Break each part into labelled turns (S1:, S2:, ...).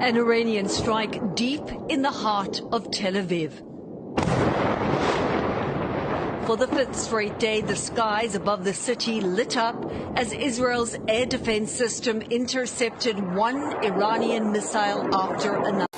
S1: An Iranian strike deep in the heart of Tel Aviv. For the fifth straight day, the skies above the city lit up as Israel's air defense system intercepted one Iranian missile after another.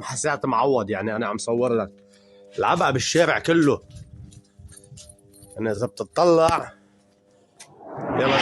S2: حسيت معوض، يعني انا عم صور لك العبقى بالشارع كله. يعني اذا بتطلع يلا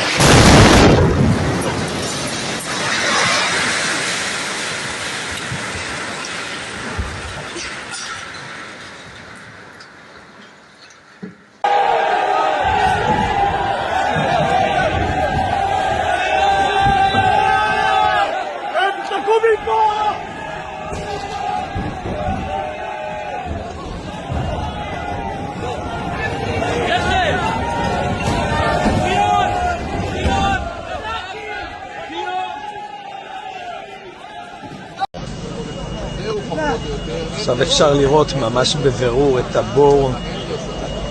S3: עכשיו אפשר לראות ממש בבירור את הבור.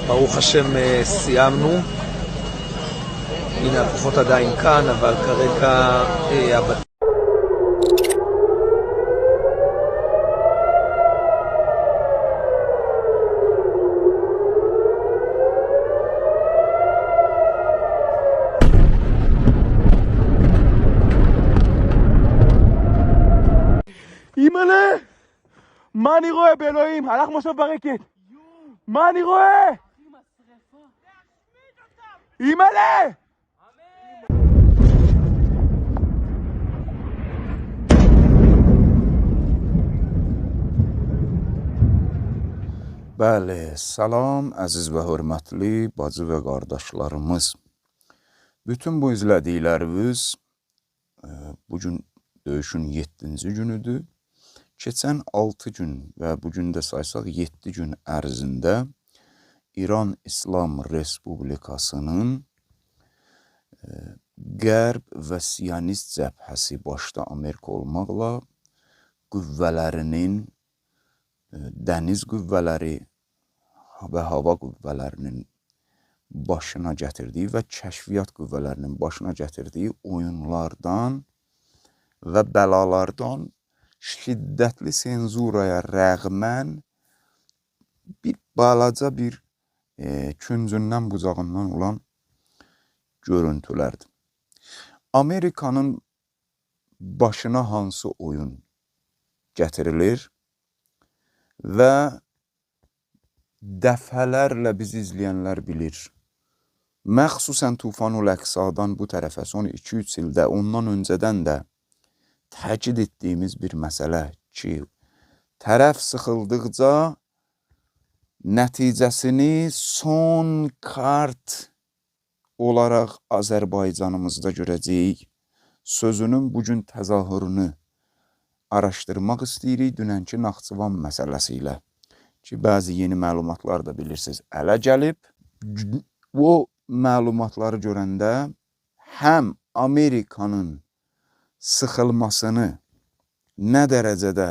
S3: ברוך השם סיימנו. הנה הכוחות עדיין כאן, אבל כרגע
S4: אימא'לה! מה אני רואה באלוהים? הלך משה ברקת. מה אני רואה? אימא'לה!
S5: Bəli, salam əziz və hörmətli bacı və qardaşlarımız. Bütün bu izlədikləriniz bugün döyüşün 7-ci günüdür. Keçən 6 gün və bugün də saysaq 7 gün ərzində İran İslam Respublikasının Qərb və Siyonist cəbhəsi başda Amerika olmaqla qüvvələrinin, dəniz qüvvələri və hava qüvvələrinin başına gətirdiyi və kəşfiyyat qüvvələrinin başına gətirdiyi oyunlardan və bəlalardan şiddətli senzuraya rəğmən bir balaca bir küncündən bucağından olan görüntülərdir. Amerikanın başına hansı oyun gətirilir və dəfələrlə bizi izləyənlər bilir. Məxsusən Tufanul Əqsadan bu tərəfə son 2-3 ildə, ondan öncədən də təkid etdiyimiz bir məsələ ki, tərəf sıxıldıqca nəticəsini son kart olaraq Azərbaycanımızda görəcəyik. Sözünün bugün təzahürünü araşdırmaq istəyirik dünənki Naxçıvan məsələsi ilə ki, bəzi yeni məlumatlar da bilirsiniz ələ gəlib. O məlumatları görəndə həm Amerikanın sıxılmasını nə dərəcədə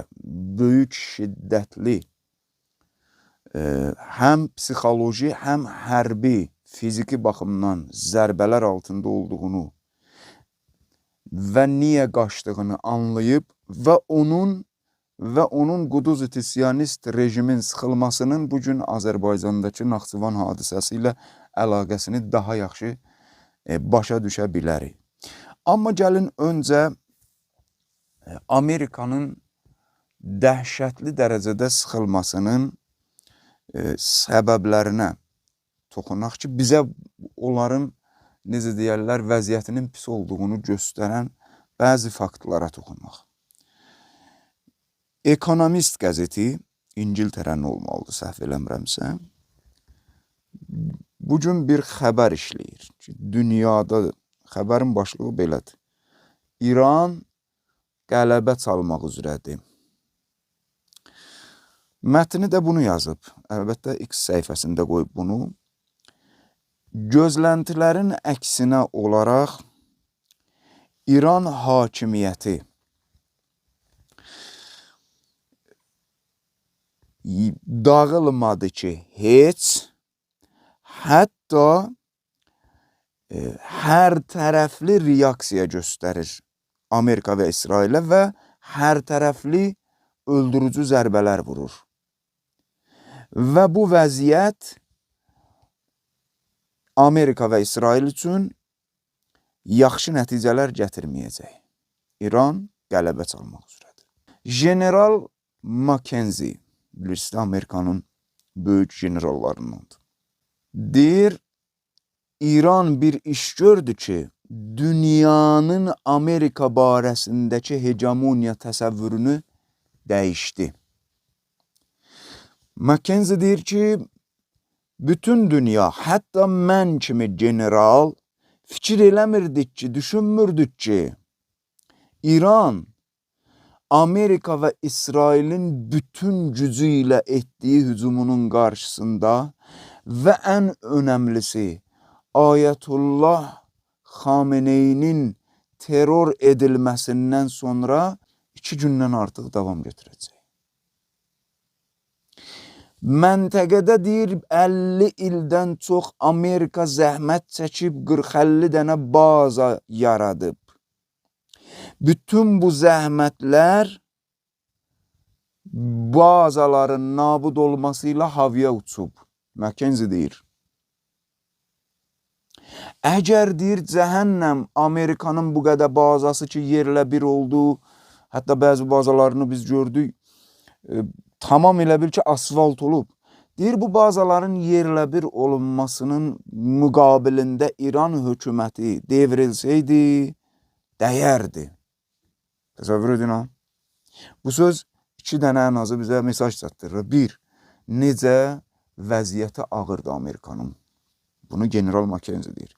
S5: böyük, şiddətli, həm psixoloji, həm hərbi, fiziki baxımdan zərbələr altında olduğunu və niyə qaçdığını anlayıb və onun Quduz-i Siyonist rejimin sıxılmasının bugün Azərbaycandakı Naxçıvan hadisəsi ilə əlaqəsini daha yaxşı başa düşə bilərik. Amma gəlin öncə Amerikanın dəhşətli dərəcədə sıxılmasının səbəblərinə toxunaq ki, bizə onların, necə deyərlər, vəziyyətinin pis olduğunu göstərən bəzi faktlara toxunmaq. Ekonomist qəzeti, İngiltərənin olmalıdır, səhv eləmirəmsə, bugün bir xəbər işləyir ki, dünyada, xəbərin başlığı belədir. İran qələbə çalmaq üzrədir. Mətni də bunu yazıb. Əlbəttə, X səhifəsində qoyub bunu. Gözləntilərin əksinə olaraq İran hakimiyyəti dağılmadı ki, heç, hətta hər tərəfli reaksiya göstərir Amerika və İsrailə və hər tərəfli öldürücü zərbələr vurur. Və bu vəziyyət Amerika və İsrail üçün yaxşı nəticələr gətirməyəcək. İran qələbə çalmaq üzrədir. General Mackenzie, bilirsiniz, Amerikanın böyük generallarındandır. Deyir, İran bir iş gördü ki, dünyanın Amerika barəsindəki hegemoniya təsəvvürünü dəyişdi. Mackenzie deyir ki, bütün dünya, hətta mən kimi general fikir eləmirdik ki, düşünmürdük ki, İran Amerika və İsrailin bütün gücü ilə etdiyi hücumunun qarşısında və ən önəmlisi Ayətullah Xameneyinin terror edilməsindən sonra 2 gündən artıq davam götürəcək. Məntəqədə deyir 50 ildən çox Amerika zəhmət çəkib 40-50 dənə baza yaradıb. Bütün bu zəhmətlər bazaların nabud olmasıyla havaya uçub. Mackenzie deyir. Əgər deyir cəhənnəm Amerikanın bu qədər bazası ki yerlə bir oldu, hətta bəzi bazalarını biz gördük, tamam elə bil ki asfalt olub. Deyir bu bazaların yerlə bir olunmasının müqabilində İran hökuməti devrilsəydi, dəyərdi. Təsəvvür edin ha. Bu söz 2 dənə ən azı bizə mesaj çatdırır. 1. Necə vəziyyəti ağırdı Amerikanın. Bunu General Mackenzie deyir.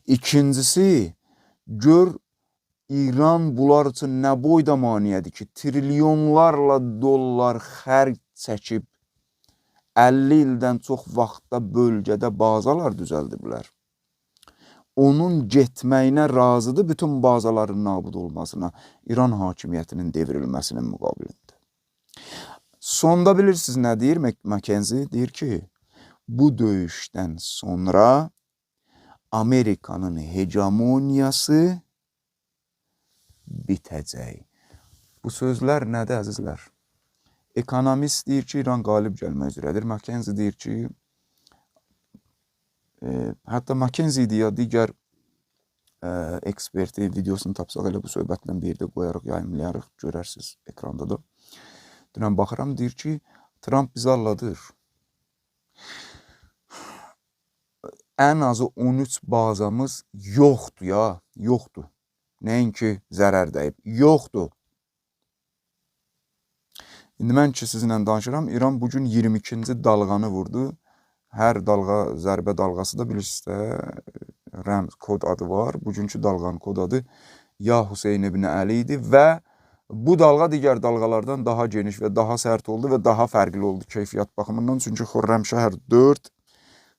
S5: İkincisi, gör İran bunlar üçün nə boyda maneədir ki, trilyonlarla dollar xərc çəkib 50 ildən çox vaxtda bölgədə bazalar düzəldiblər. Onun getməyinə razıdır bütün bazaların nabud olmasına, İran hakimiyyətinin devrilməsinin müqabilində. Sonda bilirsiniz nə deyir Mackenzie? Deyir ki, bu döyüşdən sonra Amerikanın hegemoniyası bitəcək. Bu sözlər nədir əzizlər? Ekonomist deyir ki, İran qalib gəlmək üzrədir. Mackenzie deyir ki, hətta Mackenzie ya digər eksperti videosunu tapsaq elə bu söhbətlə bir də qoyarıq, yayımlayarıq, görərsiniz ekranda da. Dünən baxıram, deyir ki, Trump bizi alladır. Ən azı 13 bazamız yoxdur ya, yoxdur. Nəinki zərər dəyib, yoxdur. İndi mən ki sizinlə danışıram, İran bugün 22-ci dalğanı vurdu. Hər dalğa, zərbə dalğası da bilirsiniz də, rəmz, kod adı var. Bugünkü dalğanın kod adı Ya Hüseyn ibn Əli idi və bu dalğa digər dalğalardan daha geniş və daha sərt oldu və daha fərqli oldu keyfiyyət baxımından. Çünki Xürrəmşəhər 4,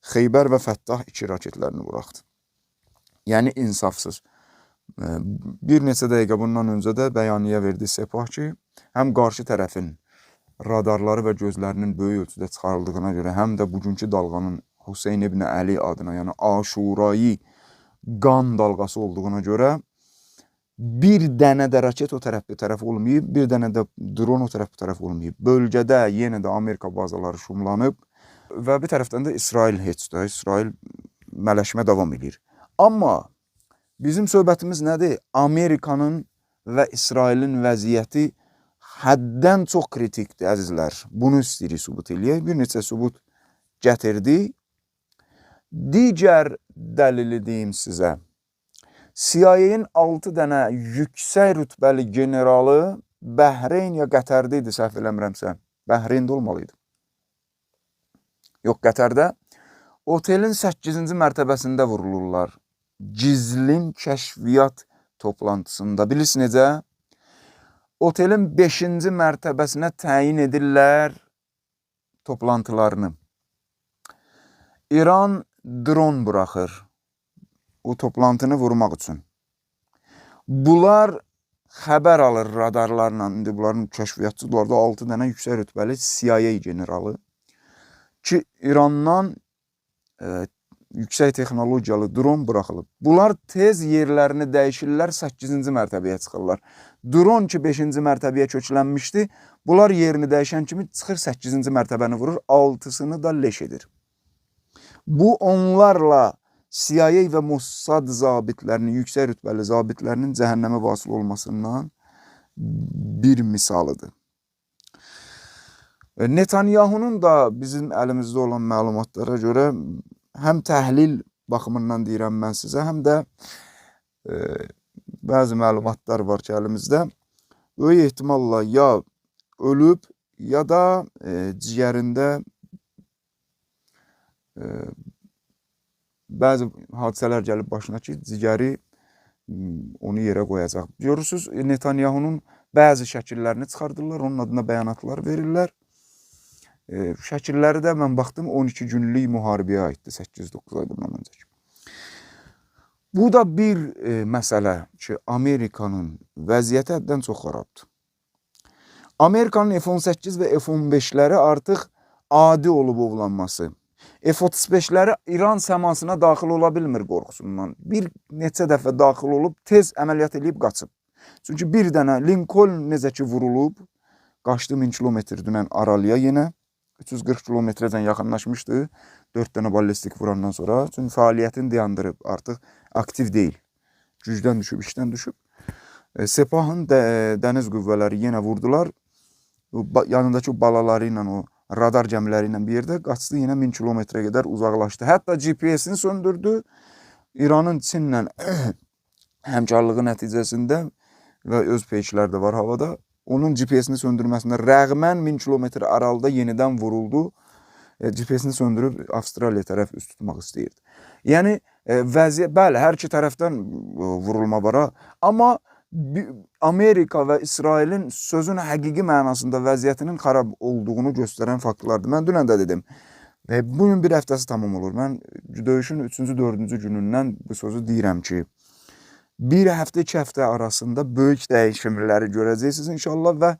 S5: Xeybər və Fəttah 2 raketlərini buraxdı. Yəni insafsız. Bir neçə dəqiqə bundan öncə də bəyaniyyə verdi Sepah ki, həm qarşı tərəfin radarları və gözlərinin böyük ölçüdə çıxarıldığına görə, həm də bugünkü dalğanın Hüseyn ibn Əli adına, yəni Aşurayı qan dalğası olduğuna görə bir dənə də raket o tərəf bu tərəf olmayıb, bir dənə də dron o tərəf bu tərəf olmayıb. Bölgədə yenə də Amerika bazaları şumlanıb və bir tərəfdən də İsrail heç də, İsrail mələşmə davam edir. Amma Bizim söhbətimiz nədir? Amerikanın və İsrailin vəziyyəti həddən çox kritikdir, əzizlər. Bunu istəyirik sübut eləyək. Bir neçə sübut gətirdik. Digər dəlili deyim sizə. CIA-nin 6 dənə yüksək rütbəli generalı Bəhreyn ya Qətərdə idi, səhv eləmirəmsə. Bəhreyndə olmalıydı. Yox, Qətərdə. Otelin 8-ci mərtəbəsində vurulurlar. Gizlin kəşfiyyat toplantısında. Bilirsiniz necə? Otelin 5-ci mərtəbəsinə təyin edirlər toplantılarını. İran dron buraxır o toplantını vurmaq üçün. Bunlar xəbər alır radarlarla. İndi bunların kəşfiyyatçıları da 6 dənə yüksək rütbəli CIA generalı ki, İrandan yüksək texnologiyalı dron buraxılıb. Bunlar tez yerlərini dəyişirlər, 8-ci mərtəbəyə çıxırlar. Dron ki 5-ci mərtəbəyə köklənmişdi, bunlar yerini dəyişən kimi çıxır 8-ci mərtəbəni vurur, 6-sını da leş edir. Bu onlarla CIA və Mossad zabitlərinin, yüksək rütbəli zabitlərinin cəhənnəmə vasıl olmasından bir misalıdır. Netanyahunun da bizim əlimizdə olan məlumatlara görə həm təhlil baxımından deyirəm mən sizə, həm də bəzi məlumatlar var ki, əlimizdə. Böyük ehtimalla ya ölüb, ya da ciyərində bəzi hadisələr gəlib başına ki, cigəri onu yerə qoyacaq. Görürsünüz, Netanyahunun bəzi şəkillərini çıxardırlar, onun adına bəyanatlar verirlər. Şəkilləri də mən baxdım 12 günlük müharibəyə aiddir, 8-9 ay bundan öncəki. Bu da bir məsələ ki, Amerikanın vəziyyəti həddən çox xarabdır. Amerikanın F-18 və F-15'ləri artıq adi olub ovlanması. F-35'ləri İran səmasına daxil ola bilmir qorxusundan. Bir neçə dəfə daxil olub, tez əməliyyat edib qaçıb. Çünki bir dənə Lincoln necə ki vurulub, qaçdı 1000 kilometr dünən aralıya yenə. 340 kilometrəcən yaxınlaşmışdı 4 dənə ballistik vurandan sonra. Çünki fəaliyyətini dayandırıb, artıq aktiv deyil. Gücdən düşüb, işdən düşüb. Sepahın dəniz qüvvələri yenə vurdular. Yanındakı balaları ilə, o radar gəmiləri ilə bir yerdə qaçdı, yenə 1000 kilometrə qədər uzaqlaşdı. Hətta GPS-ini söndürdü. İranın Çinlə həmkarlığı nəticəsində və öz peyklər də var havada. Onun GPS-ini söndürməsində rəğmən 1000 kilometr aralıda yenidən vuruldu. GPS-ini söndürüb Avstraliya tərəf üst tutmaq istəyirdi. Yəni, vəziyyət, bəli, hər iki tərəfdən vurulma var. Amma Amerika və İsrailin sözün həqiqi mənasında vəziyyətinin xarab olduğunu göstərən faktlardır. Mən dünən də dedim, bugün bir həftəsi tamam olur. Mən döyüşün 3-cü, 4-cü günündən bu sözü deyirəm ki, bir həftə, 2 həftə arasında böyük dəyişimləri görəcəksiniz inşallah və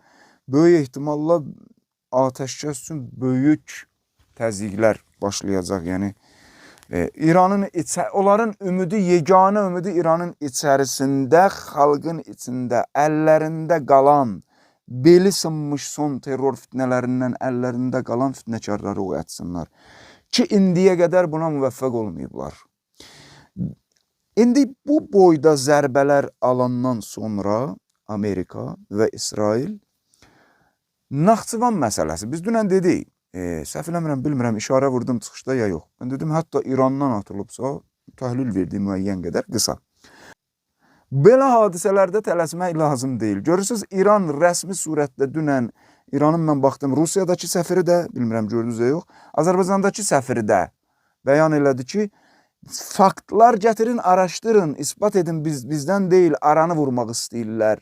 S5: böyük ehtimalla atəşkəs üçün böyük təzyiqlər başlayacaq. Yəni, onların ümidi, yeganə ümidi İranın içərisində, xalqın içində, əllərində qalan, beli sınmış son terror fitnələrindən əllərində qalan fitnəkarları oyatsınlar. Ki, indiyə qədər buna müvəffəq olmayıblar. İndi bu boyda zərbələr alandan sonra Amerika və İsrail Naxçıvan məsələsi. Biz dünən dedik, səhv eləmirəm, bilmirəm, işarə vurdum çıxışda ya yox. Mən dedim, hətta İrandan atılıbsa, təhlil verdiyi müəyyən qədər qısa. Belə hadisələrdə tələsmək lazım deyil. Görürsünüz, İran rəsmi surətdə dünən, İranın mən baxdım, Rusiyadakı səfiri də, bilmirəm, gördünüz ya yox, Azərbaycandakı səfiri də bəyan elədi ki, faktlar gətirin, araşdırın, ispat edin, bizdən deyil, aranı vurmaq istəyirlər.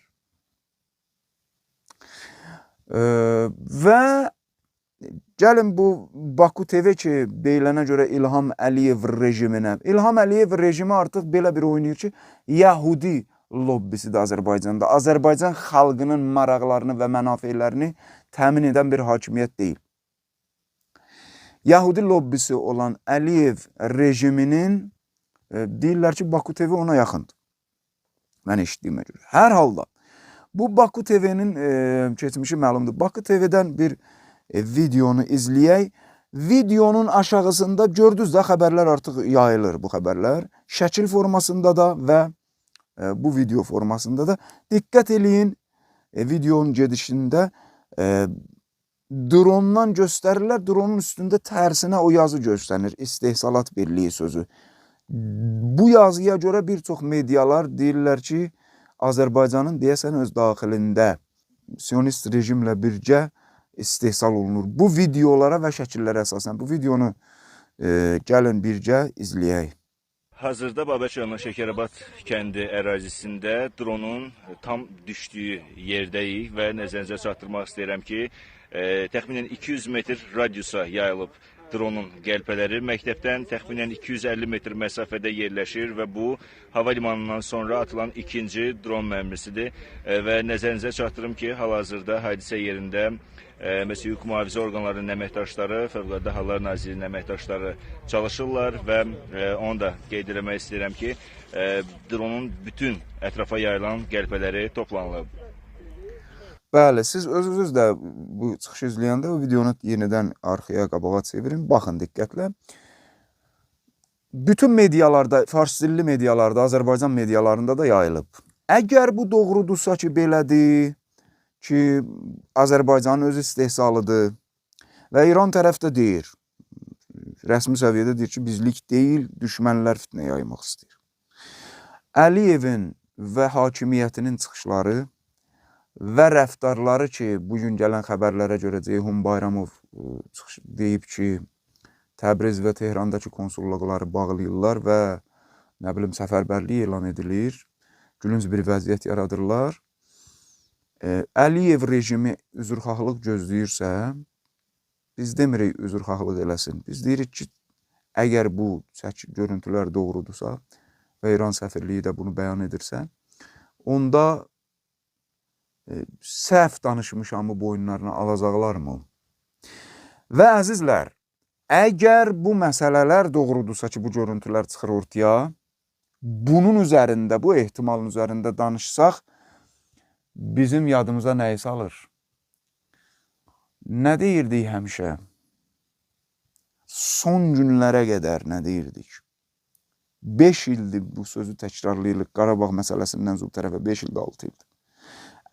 S5: Və gəlin bu Baku TV ki, deyilənə görə İlham Əliyev rejiminə. İlham Əliyev rejimi artıq belə bir oynayır ki, Yahudi lobbisidir Azərbaycanda. Azərbaycan xalqının maraqlarını və mənafeylərini təmin edən bir hakimiyyət deyil. Yahudi lobbisi olan Əliyev rejiminin deyirlər ki, Baku TV ona yaxındır. Mən eşitdiyimə görə. Hər halda bu Baku TV-nin keçmişi məlumdur. Baku TV-dən bir videonu izləyək. Videonun aşağısında gördünüz də xəbərlər artıq yayılır bu xəbərlər. Şəkil formasında da və bu video formasında da. Diqqət eləyin, videonun gedişində drondan göstərirlər, dronun üstündə tərsinə o yazı göstərir, İstehsalat Birliyi sözü. Bu yazıya görə bir çox medialar deyirlər ki, Azərbaycanın deyəsən öz daxilində Siyonist rejimlə birgə istehsal olunur. Bu videolara və şəkillərə əsasən bu videonu gəlin birgə izləyək.
S6: Hazırda Babək rayonu Şəkərabad kəndi ərazisində dronun tam düşdüyü yerdəyik və nəzərinizə çatdırmaq istəyirəm ki, təxminən 200 metr radiusa yayılıb dronun qəlpələri. Məktəbdən təxminən 250 metr məsafədə yerləşir və bu hava limanından sonra atılan ikinci dron mərmisidir. Və nəzərinizə çatdırım ki, hal-hazırda hadisə yerində Hüquq mühafizə orqanlarının əməkdaşları, Fövqəladə Hallar Nazirliyinin əməkdaşları çalışırlar və onu da qeyd eləmək istəyirəm ki, dronun bütün ətrafa yayılan qəlpələri toplanılıb.
S5: Bəli, siz özünüz də bu çıxışı izləyəndə o videonu yenidən arxaya, qabağa çevirin, baxın diqqətlə. Bütün medialarda, fars dilli medialarda, Azərbaycan medialarında da yayılıb. Əgər bu doğrudursa ki, belədir, ki, Azərbaycanın öz istehsalıdır və İran tərəf də deyir, rəsmi səviyyədə deyir ki, bizlik deyil, düşmənlər fitnə yaymaq istəyir. Əliyevin və hakimiyyətinin çıxışları və rəftarları ki, bugün gələn xəbərlərə görə Ceyhun Bayramov deyib ki, Təbriz və Tehrandakı konsulluqları bağlayırlar və nə bilim səfərbərlik elan edilir, gülünc bir vəziyyət yaradırlar. Əliyev rejimi üzrxahlıq gözləyirsə, biz demirik üzrxahlıq eləsin. Biz deyirik ki, əgər bu görüntülər doğrudursa və İran səfirliyi də bunu bəyan edirsə, onda səhv danışmışamı boyunlarına alacaqlarmı? Və əzizlər, əgər bu məsələlər doğrudursa ki, bu görüntülər çıxır ortaya, bunun üzərində, bu ehtimalın üzərində danışsaq, bizim yadımıza nəyi salır? Nə deyirdik həmişə? Son günlərə qədər nə deyirdik? 5 ildir bu sözü təkrarlayırıq. Qarabağ məsələsindən zul tərəfə 5 ildir, 6 ildir.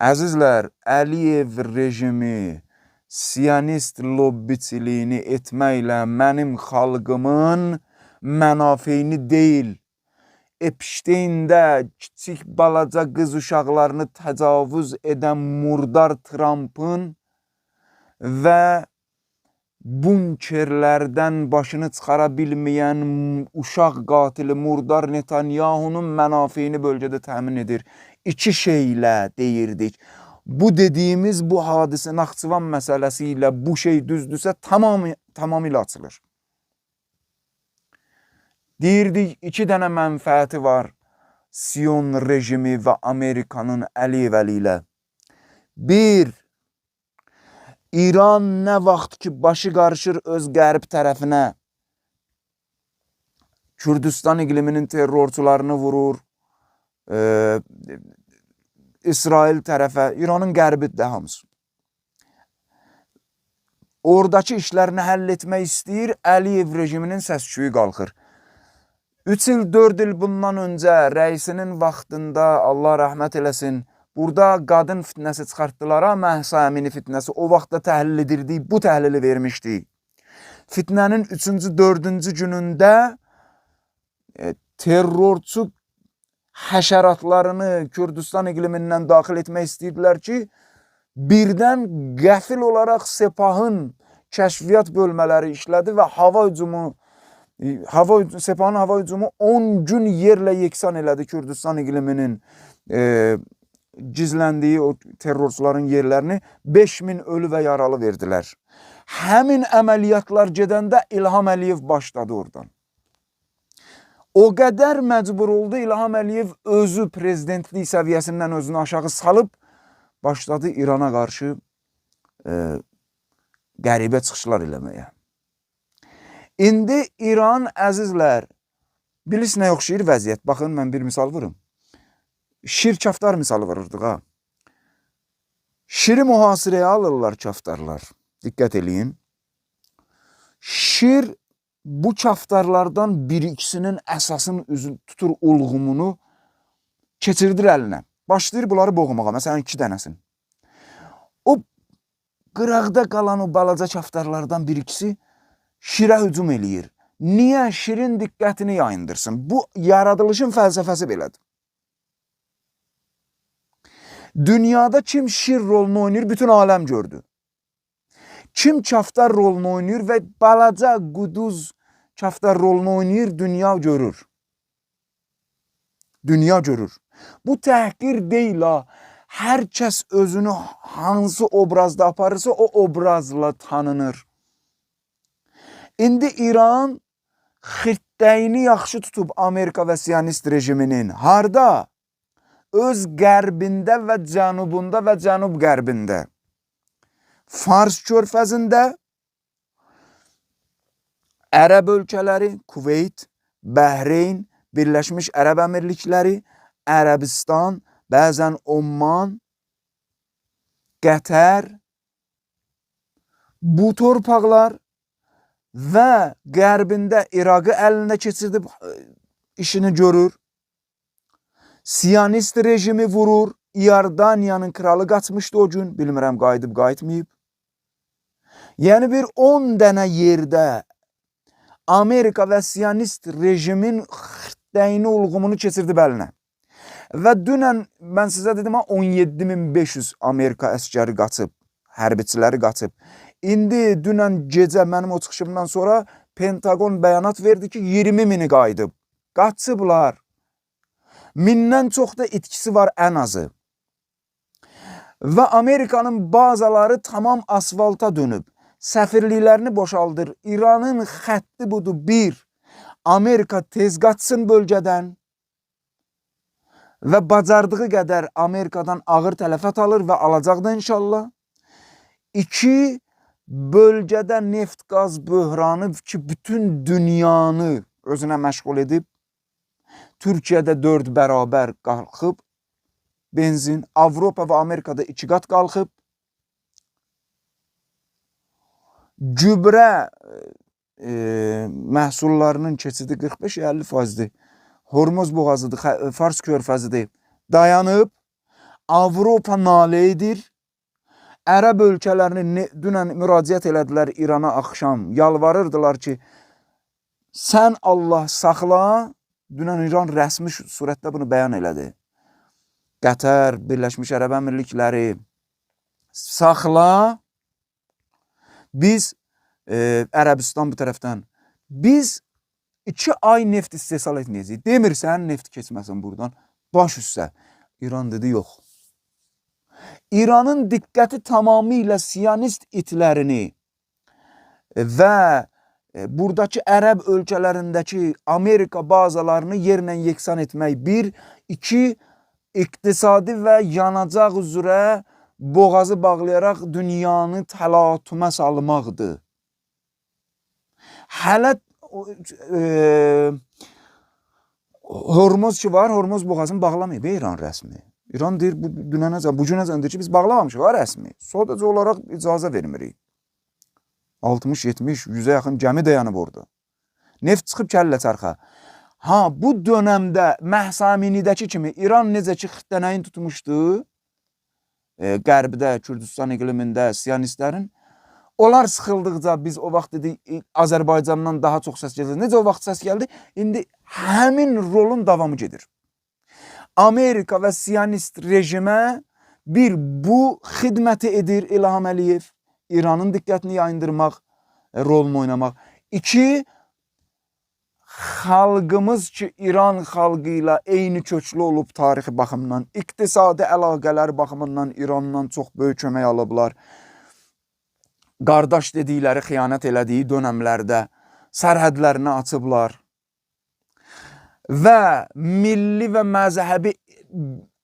S5: Əzizlər, Əliyev rejimi siyonist lobbiçiliyini etməklə mənim xalqımın mənafeyini deyil, Epşteyndə kiçik balaca qız uşaqlarını təcavüz edən murdar Trumpın və bunkerlərdən başını çıxara bilməyən uşaq qatili murdar Netanyahunun mənafeyini bölgədə təmin edir. İki şeylə deyirdik. Bu dediyimiz bu hadisə Naxçıvan məsələsi ilə bu şey düzdürsə tamamilə açılır. Deyirdik, 2 dənə mənfəəti var Siyon rejimi və Amerikanın Əliyev əli ilə. 1. İran nə vaxt ki başı qarışır öz qərb tərəfinə, Kürdistan iqliminin terrorçularını vurur, İsrail tərəfə, İranın qərbidir hamısı. Oradakı işlərini həll etmək istəyir, Əliyev rejiminin səs-küyü qalxır. 3 il, 4 il bundan öncə rəisinin vaxtında, Allah rəhmət eləsin, burada qadın fitnəsi çıxartdılar, Məhsa Əmini fitnəsi, o vaxtda təhlil edirdik, bu təhlili vermişdik. Fitnənin 3-cü, 4-cü günündə terrorçu həşəratlarını Kürdistan iqlimindən daxil etmək istəyirdilər ki, birdən qəfil olaraq Sepahın kəşfiyyat bölmələri işlədi və Sepahın hava hücumu 10 gün yerlə yeksan elədi Kürdistan iqliminin gizləndiyi o terrorçuların yerlərini, 5000 ölü və yaralı verdilər. Həmin əməliyyatlar gedəndə İlham Əliyev başladı oradan. O qədər məcbur oldu, İlham Əliyev özü prezidentlik səviyyəsindən özünü aşağı salıb, başladı İrana qarşı qəribə çıxışlar eləməyə. İndi İran, əzizlər, bilirsiniz nə oxşayır vəziyyət? Baxın, mən bir misal vurum. Şir kaftar misalı vururduq, ha. Şiri mühasirəyə alırlar kaftarlar. Diqqət eləyin. Şir bu kaftarlardan bir ikisinin əsasın tutur ulğumunu keçirdir əlinə. Başlayır bunları boğmağa. Məsələn 2 dənəsini. O qıraqda qalan o balaca kaftarlardan bir ikisi şirə hücum eləyir. Niyə? Şirin diqqətini yayındırsın. Bu yaradılışın fəlsəfəsi belədir. Dünyada kim şir rolunu oynayır, bütün aləm gördü. Kim kaftar rolunu oynayır və balaca quduz kaftar rolunu oynayır, dünya görür. Dünya görür. Bu təhqir deyil ha. Hər kəs özünü hansı obrazda aparırsa o obrazla tanınır. İndi İran xirtdəyini yaxşı tutub Amerika və Siyonist rejiminin. Harda? Öz qərbində və cənubunda və cənub qərbində. Fars körfəzində, Ərəb ölkələri, Kuveyt, Bəhreyn, Birləşmiş Ərəb Əmirlikləri, Ərəbistan, bəzən Oman, Qətər, bu torpaqlar və qərbində İraqı əlinə keçirdib işini görür. Siyonist rejimi vurur. İordaniyanın kralı qaçmışdı o gün. Bilmirəm, qayıdıb qayıtmayıb. Yəni bir 10 dənə yerdə Amerika və Siyonist rejimin xirtdəyini, ulğumunu keçirdib əlinə. Və dünən mən sizə dedim, 17.500 Amerika əskəri qaçıb, hərbiçiləri qaçıb. İndi dünən gecə mənim o çıxışımdan sonra Pentagon bəyanat verdi ki, 20.000-i qayıdıb. Qaçıblar. 1000-dən çox da itkisi var ən azı. Və Amerikanın bazaları tamam asfalta dönüb. Səfirliklərini boşaldır. İranın xətti budur. 1. Amerika tez qaçsın bölgədən və bacardığı qədər Amerikadan ağır tələfat alır və alacaq da inşallah. 2. Bölgədə neft qaz böhranı ki, bütün dünyanı özünə məşğul edib, Türkiyədə 4 bərabər qalxıb, benzin, Avropa və Amerikada 2 qat qalxıb, gübrə məhsullarının keçidi 45-50%-dir. Hormuz boğazıdır, Fars körfəzidir. Dayanıb, Avropa nalə edir. Ərəb ölkələrini dünən müraciət elədilər İrana axşam. Yalvarırdılar ki, sən Allah saxla. Dünən İran rəsmi surətdə bunu bəyan elədi. Qətər, Birləşmiş Ərəb Əmirlikləri saxla. Biz, Ərəbistan bu tərəfdən, biz 2 ay neft istehsal etməyəcəyik. Demirsən neft keçməsin buradan. Baş üstə. İran dedi, yox. İranın diqqəti tamamilə Siyonist itlərini və buradakı Ərəb ölkələrindəki Amerika bazalarını yerlə yeksan etmək 1. 2. İqtisadi və yanacaq üzrə boğazı bağlayaraq dünyanı təlatümə salmaqdır. Hələ Hormuz ki var, Hormuz boğazını bağlamayıb İran rəsmi. İran deyir, bu günəcən deyir ki, biz bağlamamışıq ha rəsmi. Sadəcə olaraq icazə vermirik. 60-70, 100-ə yaxın gəmi dayanıb orada. Neft çıxıb kəllə çarxa. Ha, bu dönəmdə Məhsaminidəki kimi İran necə ki xirtdənəyin tutmuşdu, qərbdə, Kürdistan iqlimində Siyonistlərin, onlar sıxıldıqca biz o vaxt dedik, Azərbaycandan daha çox səs gəldi. Necə o vaxt səs gəldi? İndi həmin rolun davamı gedir. Amerika və Siyonist rejimə bir, bu xidməti edir İlham Əliyev, İranın diqqətini yayındırmaq, rolunu oynamaq. 2. Xalqımız ki, İran xalqı ilə eyni köklü olub tarixi baxımından, iqtisadi əlaqələr baxımından İrandan çox böyük kömək alıblar. Qardaş dedikləri, xiyanət elədiyi dönəmlərdə sərhədlərini açıblar. Və milli və məzhəbi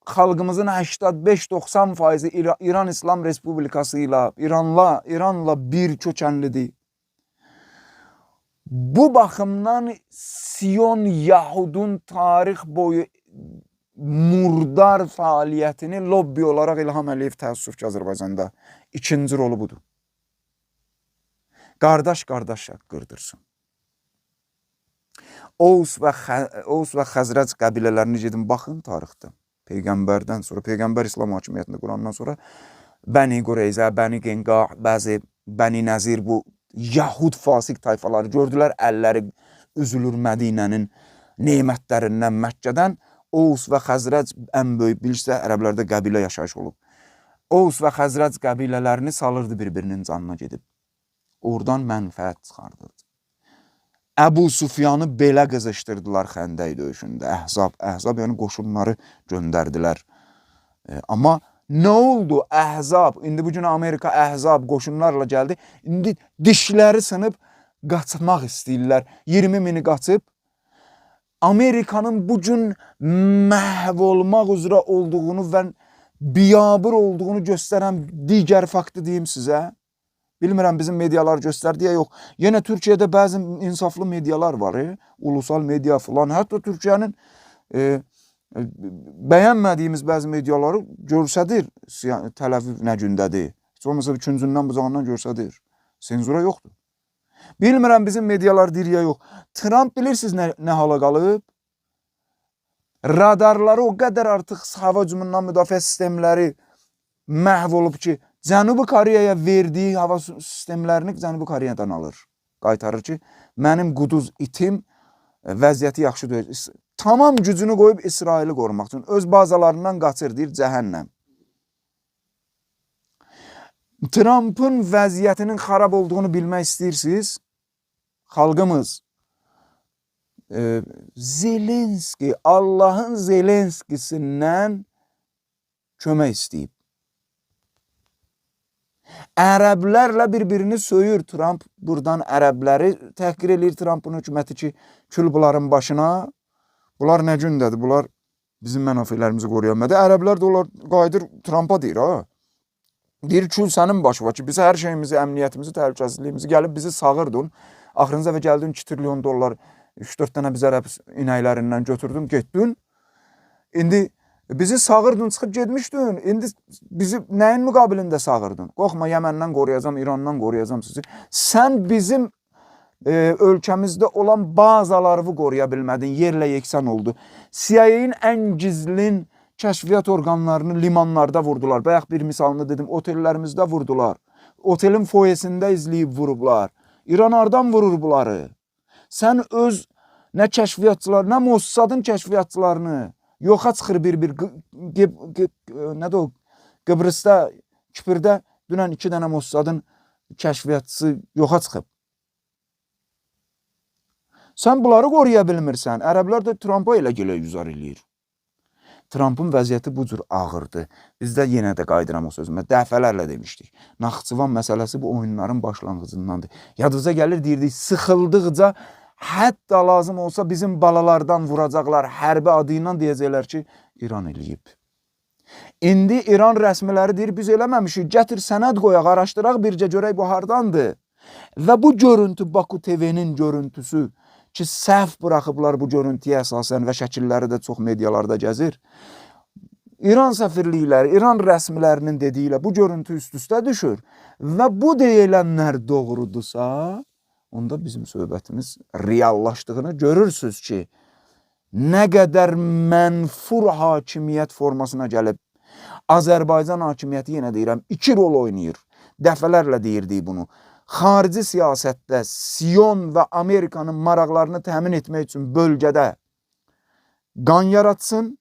S5: xalqımızın 85-90% İran İslam Respublikası ilə, İranla bir kökənlidir. Bu baxımdan Siyon Yahudun tarix boyu murdar fəaliyyətini lobby olaraq İlham Əliyev təəssüf ki, Azərbaycanda 2-ci rolu budur. Qardaş qırdırsın. Oğuz və Xəzrəc qəbilələrini gedin, baxın tarixdə. Peyğəmbərdən sonra, Peyğəmbər İslam hakimiyyətində qurandan sonra Bəni Qureyzə, Bəni Qenqa, bəzi Bəni Nəzir, bu Yahud fasik tayfaları gördülər, əlləri üzülür Mədinənin nemətlərindən, Məkkədən. Oğuz və Xəzrəc ən böyük, bilirsə, ərəblərdə qəbilə yaşayış olub. Oğuz və Xəzrəc qəbilələrini salırdı bir-birinin canına gedib. Oradan mənfəət çıxardırdı. Əbu Sufyanı belə qızışdırdılar Xəndək döyüşündə. Əhzab yəni qoşunları göndərdilər. Amma nə oldu? Əhzab, indi bugün Amerika Əhzab qoşunlarla gəldi. İndi dişləri sınıb qaçmaq istəyirlər. 20 mini qaçıb. Amerikanın bugün məhv olmaq üzrə olduğunu və biyabır olduğunu göstərən digər faktı deyim sizə. Bilmirəm bizim medialar göstərdi ya yox. Yenə Türkiyədə bəzi insaflı medialar var. Ulusal media falan. Hətta Türkiyənin bəyənmədiyimiz bəzi mediaları görsədir. Təl Əviv nə gündədir. Heç olmasa üçüncündən bucağından görsədir. Senzura yoxdur. Bilmirəm bizim medialar deyir ya yox. Trump bilirsiniz nə hala qalıb? Radarları o qədər artıq hava hücumundan müdafiə sistemləri məhv olub ki, Cənubi Koreyaya verdiyi hava sistemlərini Cənubi Koreyadan alır. Qaytarır ki, mənim quduz itim vəziyyəti yaxşı deyil. Tamam gücünü qoyub İsraili qorumaq üçün öz bazalarından qaçır, deyir cəhənnəm. Trump'ın vəziyyətinin xarab olduğunu bilmək istəyirsiniz. Xalqımız Zelenski, Allahın Zelenskisindən kömək istəyib. Ərəblərlə bir-birini söyür. Trump buradan ərəbləri təhqir edir Trump'ın hökuməti ki, kül bunların başına. Bunlar nə gündədir? Bunlar bizim mənafelərimizi qoruyanmədi. Ərəblər də onlar qayıdır Trump'a deyir ha. Deyir kül sənin başına ki, biz hər şeyimizi, əmniyyətimizi, təhlükəsizliyimizi gəlib bizi sağırdın. Axırınıza və gəldin 2 trilyon dollar 3-4 dənə biz ərəb inəklərindən götürdün, getdin. İndi bizi sağırdın, çıxıb getmişdin. İndi bizi nəyin müqabilində sağırdın? Qorxma, Yəməndən qoruyacam, İrandan qoruyacam sizi. Sən bizim ölkəmizdə olan bazaları qoruya bilmədin, yerlə yeksan oldu. CIA-nin ən gizlin kəşfiyyat orqanlarını limanlarda vurdular. Bayaq bir misalını dedim, otellərimizdə vurdular. Otelin foyesində izləyib vurublar. İran hardan vurur bunları? Sən öz nə kəşfiyyatçılar, nə Mossadın kəşfiyyatçılarını yoxa çıxır bir-bir. Nədir o? Qıbrısda, Kipirdə dünən 2 dənə Mossadın kəşfiyyatçısı yoxa çıxıb. Sən bunları qoruya bilmirsən. Ərəblər də Trump'a elə gələ yüzar eləyir. Trump'ın vəziyyəti bu cür ağırdır. Biz də yenə də qaydıram o sözümə. Dəfələrlə demişdik. Naxçıvan məsələsi bu oyunların başlanğıcındandır. Yadınıza gəlir, deyirdik, sıxıldıqca hətta lazım olsa bizim balalardan vuracaqlar, hərbi adı ilə deyəcəklər ki, İran eləyib. İndi İran rəsmiləri deyir, biz eləməmişik, gətir sənəd qoyaq, araşdıraq bircə görək bu hardandır. Və bu görüntü Baku TV-nin görüntüsü ki, səhv buraxıblar bu görüntüyə əsasən və şəkilləri də çox medialarda gəzir. İran səfirlikləri, İran rəsmilərinin dediyi ilə bu görüntü üst-üstə düşür və bu deyilənlər doğrudursa, onda bizim söhbətimiz reallaşdığını görürsünüz ki, nə qədər mənfur hakimiyyət formasına gəlib. Azərbaycan hakimiyyəti, yenə deyirəm, 2 rol oynayır. Dəfələrlə deyirdik bunu. Xarici siyasətdə Sion və Amerikanın maraqlarını təmin etmək üçün bölgədə qan yaratsın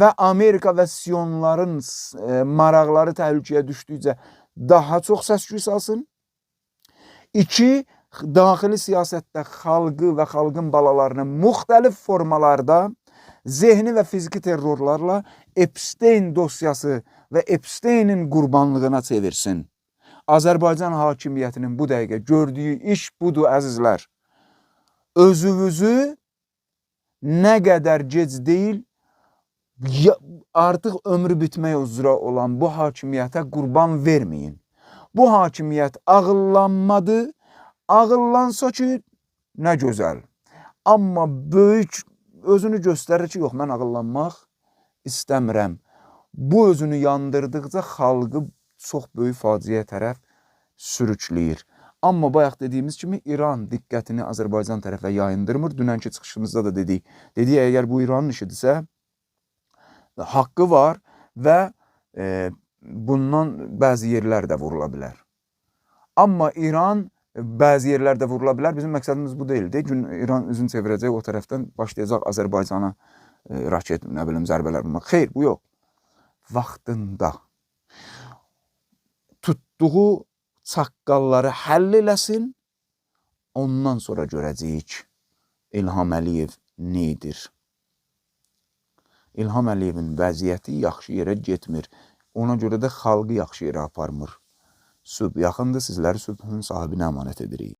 S5: və Amerika və Sionların maraqları təhlükəyə düşdükcə daha çox səs-küy salsın. 2. Daxili siyasətdə xalqı və xalqın balalarını müxtəlif formalarda zehni və fiziki terrorlarla Epstein dosyası və Epsteinin qurbanlığına çevirsin. Azərbaycan hakimiyyətinin bu dəqiqə gördüyü iş budur, əzizlər. Özünüzü nə qədər gec deyil, artıq ömrü bitmək üzrə olan bu hakimiyyətə qurban verməyin. Bu hakimiyyət ağıllanmadı. Ağıllansa ki, nə gözəl. Amma böyük özünü göstərir ki, yox, mən ağıllanmaq istəmirəm. Bu özünü yandırdıqca xalqı çox böyük faciəyə tərəf sürükləyir. Amma bayaq dediyimiz kimi İran diqqətini Azərbaycan tərəfə yayındırmır. Dünənki çıxışımızda da dedik. Dedik, əgər bu İranın işidirsə, haqqı var və bundan bəzi yerlər də vurula bilər. Amma İran bəzi yerlərdə vurula bilər. Bizim məqsədimiz bu deyildi. İran üzün çevirəcək o tərəfdən başlayacaq Azərbaycana raket, nə bilim, zərbələr vurmaq. Xeyr, bu yox. Vaxtında tutduğu çaqqalları həll eləsin, ondan sonra görəcəyik İlham Əliyev nedir? İlham Əliyevin vəziyyəti yaxşı yerə getmir. Ona görə də xalqı yaxşı yerə aparmır. Sübh yaxındır, sizləri sübhün sahibinə əmanət edirik.